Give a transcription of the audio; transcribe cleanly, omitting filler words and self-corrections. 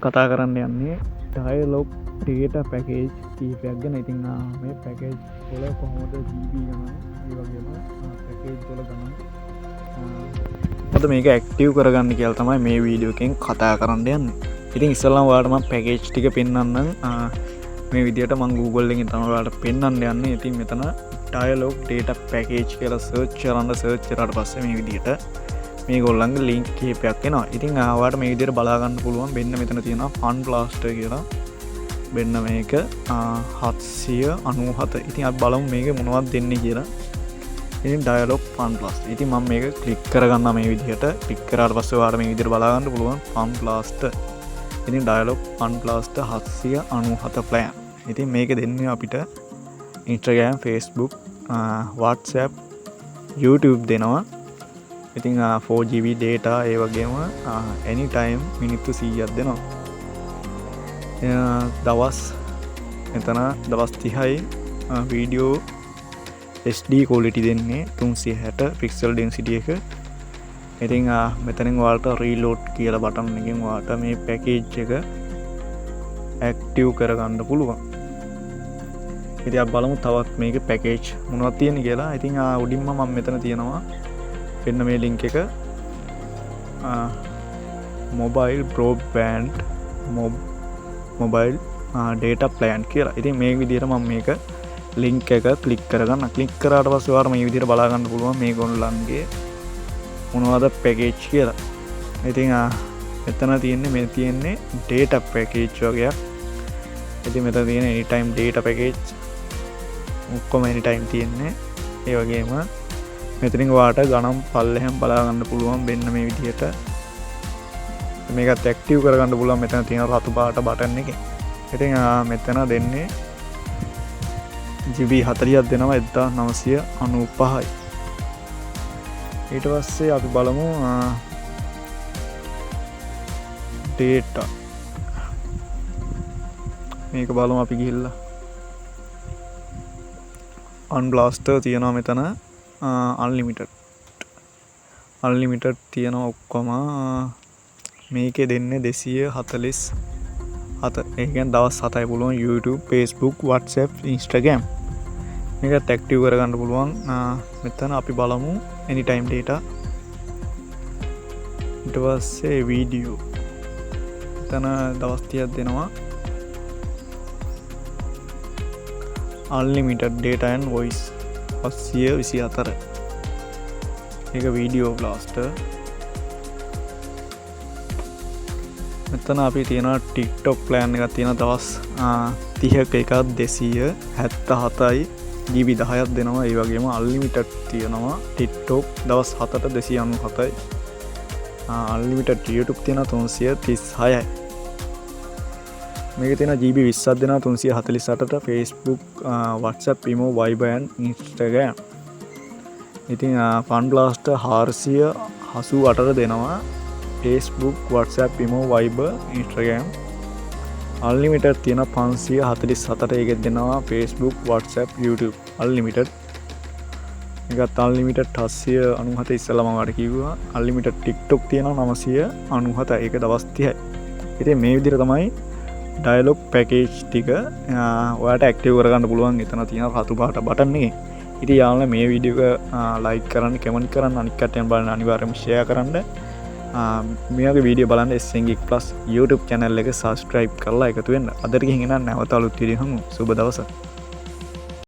කතා කරන්න යන්නේ ඩයලොග් ඩේටා පැකේජ් කීපයක් ගැන. ඉතින් මේ පැකේජ් වල කොහොමද GB ගණන් ඒ වගේම පැකේජ් වල ගණන් මොකද මේක ඇක්ටිව් කරගන්න කියලා තමයි මේ වීඩියෝ එකෙන් කතා කරන්න යන්නේ. ඉතින් ඉස්සෙල්ලාම ඔයාලට මම පැකේජ් ටික පෙන්නන්නම්. මේ විදිහට මම Google එකෙන් තමයි ඔයාලට පෙන්නන්න යන්නේ. ඉතින් මෙතන ඩයලොග් ඩේටා පැකේජ් කියලා සර්ච් කරාට පස්සේ මේ විදිහට මේගොල්ලන්ගේ ලින්ක් කීපයක් එනවා. ඉතින් ඔයාලට මේ විදිහට බලා ගන්න පුළුවන්. මෙන්න මෙතන තියෙනවා Fun Blaster කියලා. මෙන්න මේක 797. ඉතින් අපි බලමු මේක මොනවද දෙන්නේ කියලා. ඉතින් ඩයලොග් Fun Blaster. ඉතින් මම මේක ක්ලික් කරගන්නවා මේ විදිහට. ක්ලික් කරාට පස්සේ ඔයාලට මේ විදිහට බලා ගන්න පුළුවන් Fun Blaster. ඉතින් ඩයලොග් Fun Blaster 797 plan. ඉතින් මේක දෙන්නේ අපිට Instagram, Facebook, WhatsApp, YouTube දෙනවා. ඉතින් 4GB data ඒ වගේම anytime මිනිත්තු 100ක් දෙනවා. දවස් මෙතන දවස් 30යි වීඩියෝ HD quality දෙන්නේ 360 pixel density එක. ඉතින් මෙතනින් ඔයාලට reload කියලා බටන් එකකින් ඔයාලට මේ පැකේජ් එක ඇක්ටිව් කරගන්න පුළුවන්. ඉතින් අපි බලමු තවත් මේකේ පැකේජ් මොනවද තියෙන්නේ කියලා. ඉතින් උඩින්ම මම මෙතන තියෙනවා වෙන මේ ලින්ක් එක mobile broadband mobile data plan කියලා. ඉතින් මේ විදිහට මම මේක ලින්ක් එක ක්ලික් කරගන්න. ක්ලික් කරාට පස්සේ ඔයාලා මේ විදිහට බලා ගන්න පුළුවන් මේගොල්ලන්ගේ මොනවද පැකේජ් කියලා. ඉතින් මෙතන තියෙන්නේ data package වගේක්. ඉතින් මෙතන තියෙන anytime data package ඔක්කොම anytime තියෙන්නේ. ඒ වගේම මෙතනින් ඔයාලට ගණන් පල්ලෙහෙන් බලා ගන්න පුළුවන්. මෙන්න මේ විදිහට මේකත් ඇක්ටිව් කරගන්න පුළුවන්. මෙතන තියෙන රතු පාට බටන් එකේ. ඉතින් මෙතන දෙන්නේ GB 40ක් දෙනවා 1995යි. ඊට පස්සේ අපි බලමු data. මේක බලමු අපි ගිහිල්ලා. Unblaster තියෙනවා මෙතන unlimited තියෙනවා ඔක්කොම. මේකේ දෙන්නේ 247. ඒ කියන්නේ දවස් 7යි පුළුවන් YouTube, Facebook, WhatsApp, Instagram. මේකත් ඇක්ටිව් කරගන්න පුළුවන්. මෙතන අපි බලමු anytime data. ඊට පස්සේ වීඩියෝ. මෙතන දවස් 30ක් දෙනවා. unlimited data and voice 724. මේක වීඩියෝ බ්ලාස්ටර්. මෙතන අපි තියෙනවා TikTok plan එකක් තියෙනවා දවස් 30ක එකක් 277යි GB 10ක් දෙනවා. ඒ වගේම unlimited තියෙනවා TikTok දවස් 7ට 297යි. unlimited YouTube තියෙනවා 336යි. මේක තියෙනවා GB 20ක් දෙනවා 348ට Facebook, WhatsApp, Imo, Viber and Instagram. ඉතින් Fun Blaster 488ට දෙනවා Facebook, WhatsApp, Imo, Viber, Instagram. unlimited තියෙන 547ට ඒකෙත් දෙනවා Facebook, WhatsApp, YouTube unlimited. ඒකත් unlimited 797 ඉස්සෙල්ලා මම ඔයාලට කිව්වා. unlimited TikTok තියෙනවා 997. ඒක දවස් 30යි. ඉතින් මේ විදිහට තමයි ඩයලොග් පැකේජ් ටික ඔයාලට ඇක්ටිව් කරගන්න පුළුවන්. එතන තියෙන රතු පාට බටන් එකේ. ඉතින් යාළුවනේ මේ වීඩියෝ එක ලයික් කරන්න, කමෙන්ට් කරන්න, අනිත් කට්ටියන් බලන්න අනිවාර්යයෙන්ම ෂෙයා කරන්න. මේවගේ වීඩියෝ බලන්න SN Geek Plus YouTube channel එක subscribe කරලා එකතු වෙන්න. අදට ගිහින් එන්න නැවත අලුත් වීඩියෝ හමු. සුබ දවසක්.